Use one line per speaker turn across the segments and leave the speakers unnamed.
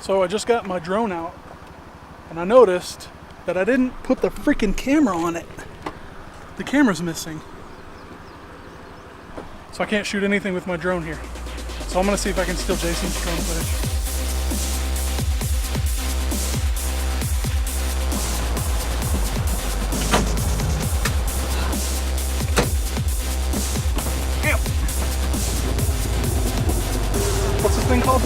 So I just got my drone out and I noticed that I didn't put the freaking camera on it. The camera's missing. So I can't shoot anything with my drone here. So I'm gonna see if I can steal Jason's drone footage. Damn. What's this thing called?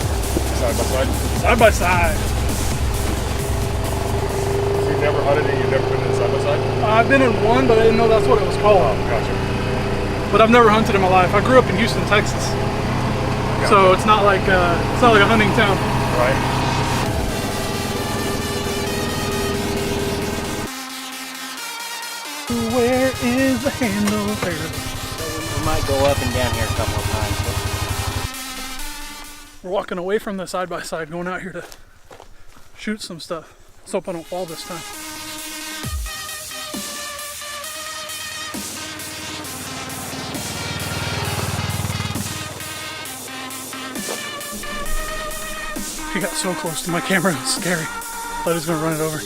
Side by side.
Side by side.
So you've never hunted it? You've never been in side by side?
I've been in one, but I didn't know that's what it was called.
Oh, gotcha.
But I've never hunted in my life. I grew up in Houston, Texas.
Gotcha.
So it's not like a hunting town.
Right.
Where is the handle there?
We might go up and down here a couple of times.
We're walking away from the side by side, going out here to shoot some stuff. Let's hope I don't fall this time. He got so close to my camera, it was scary. Thought he was gonna run it over.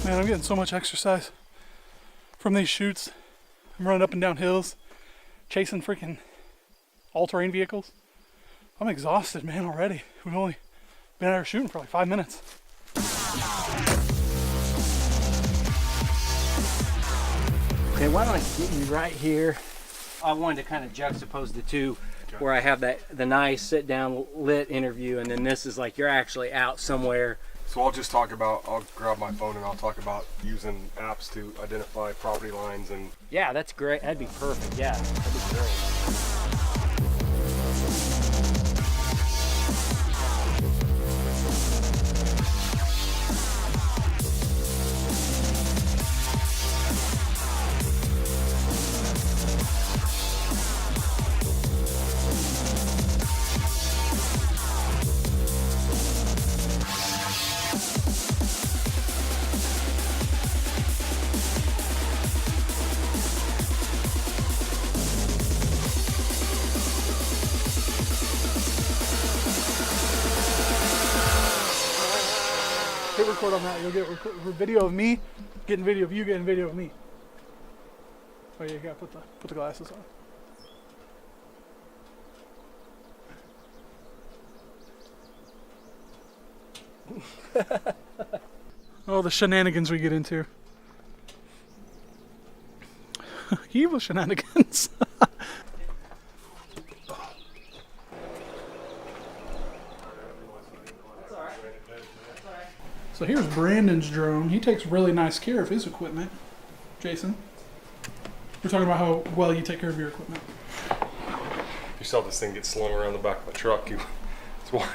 Man, I'm getting so much exercise from these shoots. I'm running up and down hills, chasing freaking all-terrain vehicles. I'm exhausted, man, already. We've only been out here shooting for like 5 minutes.
Okay, why don't I get you right here? I wanted to kind of juxtapose the two, where I have the nice sit-down lit interview, and then this is like you're actually out somewhere.
So I'll grab my phone and I'll talk about using apps to identify property lines and...
Yeah, that's great. That'd be perfect. Yeah, that'd be great.
Hit record on that. You'll get video of me, getting video of you, getting video of me. Oh yeah, you gotta put the glasses on. Oh, the shenanigans we get into. Evil shenanigans. So here's Brandon's drone. He takes really nice care of his equipment. Jason, we're talking about how well you take care of your equipment.
If you saw this thing get slung around the back of my truck,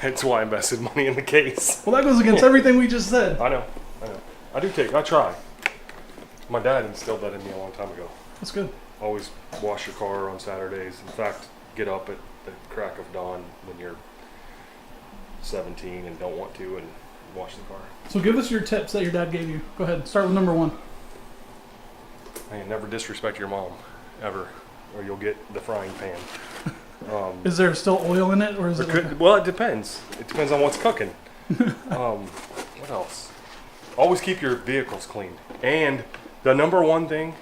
it's why I invested money in the case.
Well, that goes against everything we just said.
I know. I try. My dad instilled that in me a long time ago.
That's good.
Always wash your car on Saturdays. In fact, get up at the crack of dawn when you're 17 and don't want to and wash the car.
So give us your tips that your dad gave you. Go ahead. Start with number one.
Man, never disrespect your mom, ever, or you'll get the frying pan.
Is there still oil in it, or is it?
Well, it depends. It depends on what's cooking. What else? Always keep your vehicles clean. And the number one thing,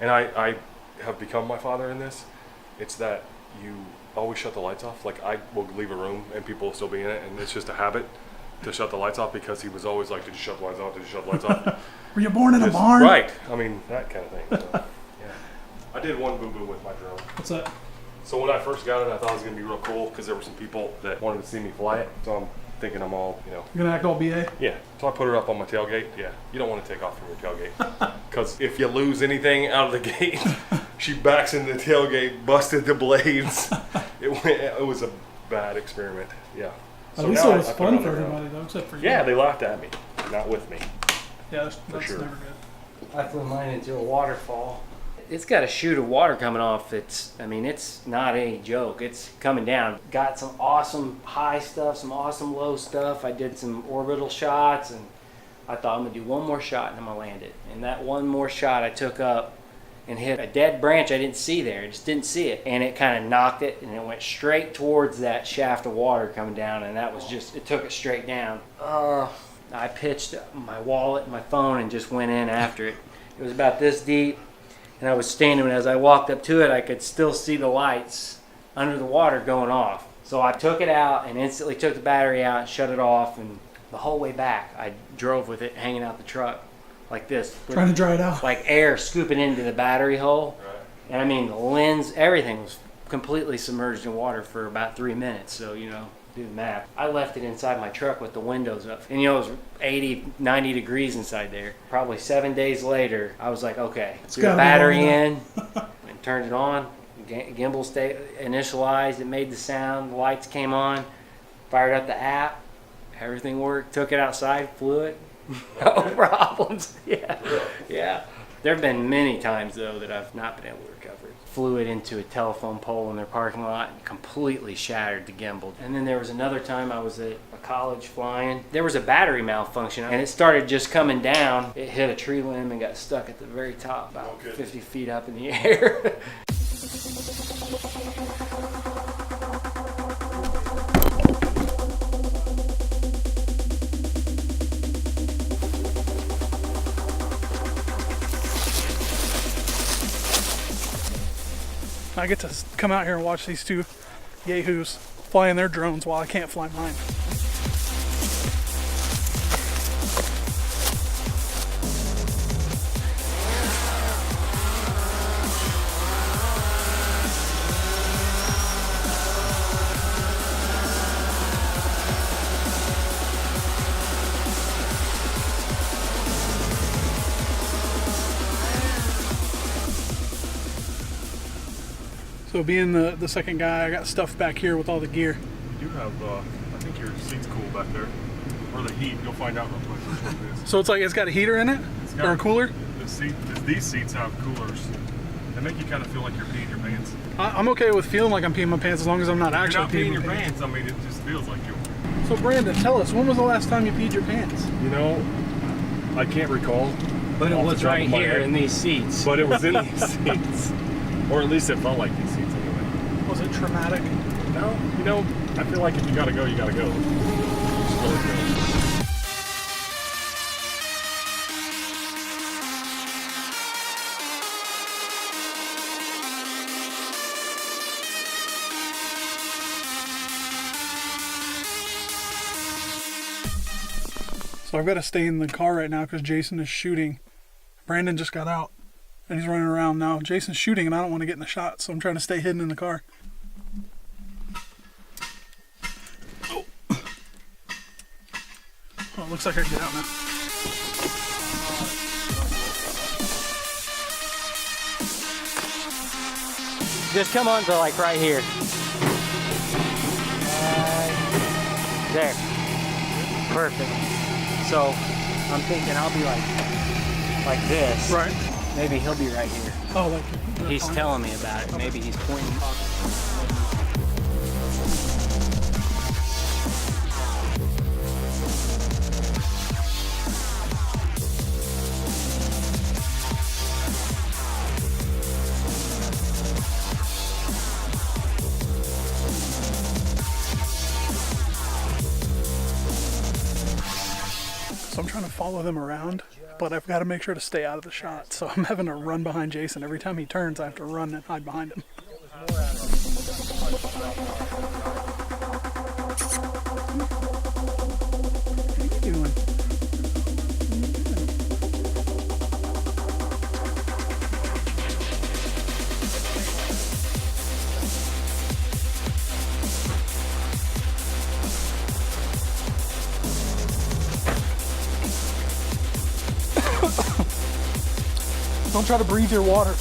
and I have become my father in this, it's that you always shut the lights off. Like, I will leave a room and people will still be in it, and it's just a habit to shut the lights off because he was always like, did you shut the lights off? Did you shut the lights off?
Were you born in a barn?
Right. I mean, that kind of thing. So, yeah. I did one boo-boo with my drone.
What's that?
So when I first got it, I thought it was going to be real cool because there were some people that wanted to see me fly it. So I'm thinking I'm all,
You're going to act all BA?
Yeah. So I put it up on my tailgate. Yeah. You don't want to take off from your tailgate because if you lose anything out of the gate, she backs into the tailgate, busted the blades. It was a bad experiment. Yeah.
At least it was fun for everybody, though, except for you.
Yeah, they laughed at me, not with me.
Yeah, that's
sure.
never good.
I flew mine into a waterfall. It's got a chute of water coming off. It's not a joke. It's coming down. Got some awesome high stuff, some awesome low stuff. I did some orbital shots, and I thought I'm gonna do one more shot and I'm gonna land it. And that one more shot I took up and hit a dead branch I didn't see there. I just didn't see it. And it kind of knocked it, and it went straight towards that shaft of water coming down, and that was just, it took it straight down. I pitched my wallet and my phone and just went in after it. It was about this deep, and I was standing, and as I walked up to it, I could still see the lights under the water going off. So I took it out and instantly took the battery out and shut it off, and the whole way back I drove with it hanging out the truck like this.
Trying to dry it out.
Like air scooping into the battery hole.
Right.
And I mean, the lens, everything was completely submerged in water for about 3 minutes. So, you know, do the math. I left it inside my truck with the windows up. And, you know, it was 80, 90 degrees inside there. Probably 7 days later, I was like, okay, threw the battery in and turned it on. Gimbal initialized, it made the sound, the lights came on, fired up the app, everything worked, took it outside, flew it. No problems. Yeah. Yeah. There have been many times, though, that I've not been able to recover it. Flew it into a telephone pole in their parking lot and completely shattered the gimbal. And then there was another time I was at a college flying. There was a battery malfunction, and it started just coming down. It hit a tree limb and got stuck at the very top, about 50 feet up in the air.
I get to come out here and watch these two yahoos flying their drones while I can't fly mine. So being the second guy, I got stuff back here with all the gear.
You do have, I think your seat's cool back there. Or the heat, you'll find out real quick which one it is.
So it's got a heater in it? Or a cooler?
These seats have coolers. They make you kind of feel like you're peeing your pants.
I'm okay with feeling like I'm peeing my pants as long as I'm not
If
actually
you're not peeing your
my
pants, I mean, it just feels like you.
So Brandon, tell us, when was the last time you peed your pants?
You know, I can't recall.
But it
off the
was
top
right
of my
here
head.
in these seats.
But it was in these seats. Or at least it felt like these seats anyway.
Was it traumatic?
No, you know, I feel like if you gotta go, you gotta go. Just let it go.
So I've got to stay in the car right now because Jason is shooting. Brandon just got out and he's running around now. Jason's shooting and I don't want to get in the shot, so I'm trying to stay hidden in the car. Oh, it looks like I can get out now.
Just come on to like right here. There. Perfect. So I'm thinking I'll be like this.
Right.
Maybe he'll be right here.
Oh, like
He's telling me about it. Maybe he's pointing.
So I'm trying to follow them around, but I've got to make sure to stay out of the shot. So I'm having to run behind Jason. Every time he turns, I have to run and hide behind him. What are you doing? Don't try to breathe your water.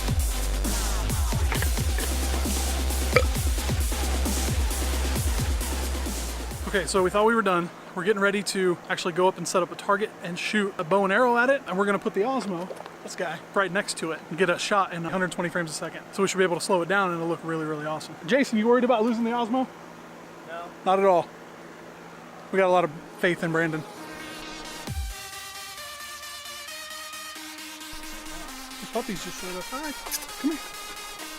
Okay, so we thought we were done. we're getting ready to actually go up and set up a target and shoot a bow and arrow at it. And we're gonna put the Osmo, this guy, right next to it and get a shot in 120 frames a second. So we should be able to slow it down and it'll look really, really awesome. Jason, you worried about losing the Osmo?
No.
Not at all. We got a lot of faith in Brandon. The puppies just showed up. Hi, come here.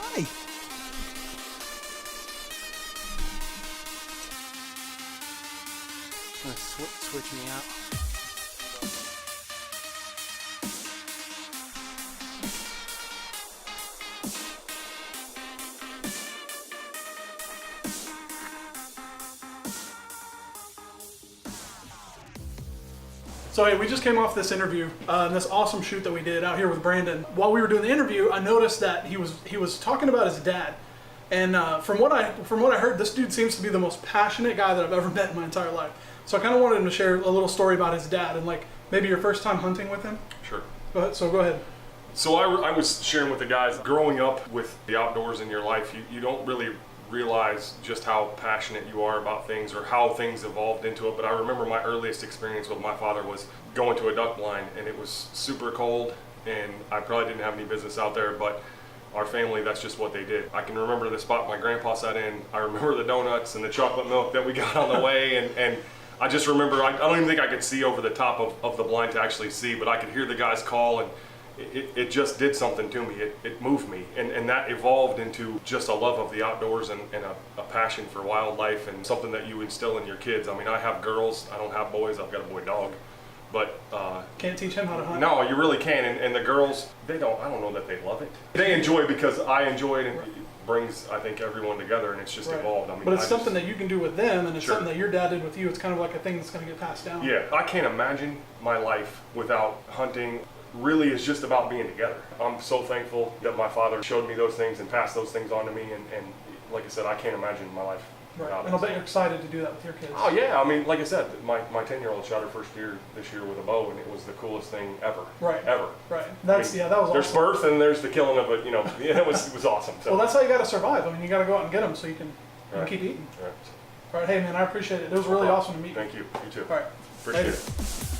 Hi.
Gonna switch me out.
So hey, we just came off this interview, this awesome shoot that we did out here with Brandon. While we were doing the interview, I noticed that he was talking about his dad, and from what I heard, this dude seems to be the most passionate guy that I've ever met in my entire life. So I kind of wanted him to share a little story about his dad and like maybe your first time hunting with him.
Sure.
Go ahead.
So I was sharing with the guys, growing up with the outdoors in your life, you don't really realize just how passionate you are about things or how things evolved into it. But I remember my earliest experience with my father was going to a duck blind, and it was super cold, and I probably didn't have any business out there, but our family, that's just what they did. I can remember the spot my grandpa sat in. I remember the donuts and the chocolate milk that we got on the way, and I just remember, I don't even think I could see over the top of the blind to actually see, but I could hear the guys call, and it just did something to me. It moved me, and that evolved into just a love of the outdoors and a passion for wildlife and something that you instill in your kids. I mean, I have girls, I don't have boys, I've got a boy dog, but
can't teach him how to hunt.
no, you really can. And the girls, I don't know that they love it. They enjoy it because I enjoy it, and it brings, I think, everyone together, and it's just evolved. I mean,
but it's something that you can do with them, and it's
Sure.
something that your dad did with you. It's kind of like a thing that's going to get passed down.
Yeah, I can't imagine my life without hunting. Really is just about being together. I'm so thankful that my father showed me those things and passed those things on to me, and like I said, I can't imagine my life without
And I'll
it.
bet you're excited to do that with your kids.
Oh yeah, I mean, like I said, my 10-year-old shot her first deer this year with a bow, and it was the coolest thing ever.
Right.
Ever.
Right. That's
I mean,
that was
there's
awesome.
birth and there's the killing of it. Yeah, it was awesome. So.
Well, that's how you got to survive. I mean, you got to go out and get them so you can
Right.
keep eating.
Right.
All right. Hey, man, I appreciate it. It was really awesome to meet you.
Thank you. You too.
All right.
Appreciate
Later.
it.